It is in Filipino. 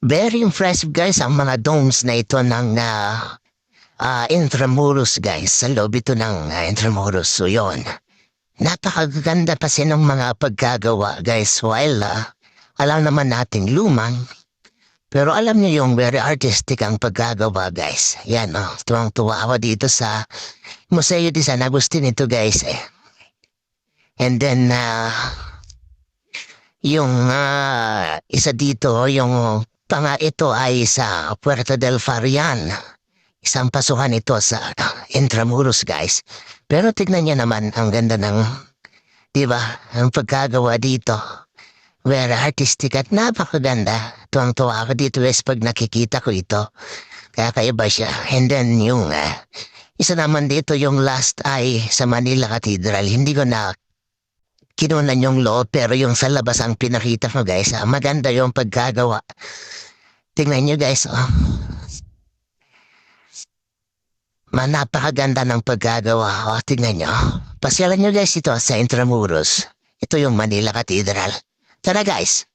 Very impressive guys ang mga domes na ito ng Intramuros guys. Sa loob ito ng Intramuros. So yun. Napakaganda kasi ng mga paggagawa guys. While alam naman nating lumang. Pero alam niyo yung very artistic ang paggagawa guys. Yan tuwang-tuwa ako dito sa Museo de San Agustin ito guys eh. And then yung isa dito, yung ito ay sa Puerto del Farian. Isang pasukan ito sa Intramuros guys. Pero tignan niya naman ang ganda ng, di ba, ang pagkagawa dito. Very artistic at napakaganda. Tuwang-tuwa ako dito guys pag nakikita ko ito. Kaya kaiba siya. And then yung isa naman dito yung last ay sa Manila Cathedral. Hindi ko na kinunan yung loob pero yung sa labas ang pinakita ko guys. Maganda yung pagkagawa. Tingnan nyo guys napakaganda ng paggagawa. Tingnan nyo. Pasyalan nyo guys ito sa Intramuros. Ito yung Manila Cathedral. Tara guys.